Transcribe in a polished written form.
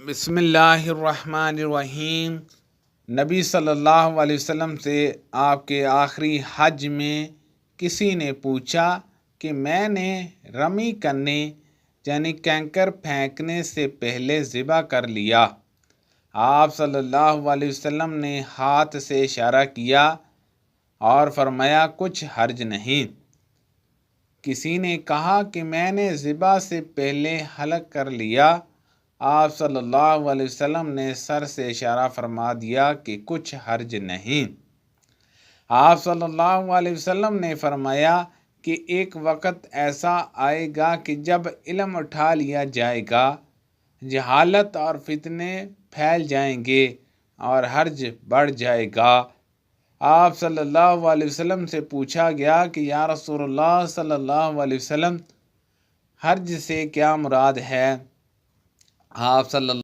بسم اللہ الرحمن الرحیم۔ نبی صلی اللہ علیہ وسلم سے آپ کے آخری حج میں کسی نے پوچھا کہ میں نے رمی کرنے یعنی کینکر پھینکنے سے پہلے ذبح کر لیا۔ آپ صلی اللہ علیہ وسلم نے ہاتھ سے اشارہ کیا اور فرمایا کچھ حرج نہیں۔ کسی نے کہا کہ میں نے ذبح سے پہلے حلق کر لیا۔ آپ صلی اللہ علیہ وسلم نے سر سے اشارہ فرما دیا کہ کچھ حرج نہیں۔ آپ صلی اللہ علیہ وسلم نے فرمایا کہ ایک وقت ایسا آئے گا کہ جب علم اٹھا لیا جائے گا، جہالت اور فتنے پھیل جائیں گے اور حرج بڑھ جائے گا۔ آپ صلی اللہ علیہ وسلم سے پوچھا گیا کہ یا رسول اللہ صلی اللہ علیہ وسلم، حرج سے کیا مراد ہے؟ آپ صلی اللہ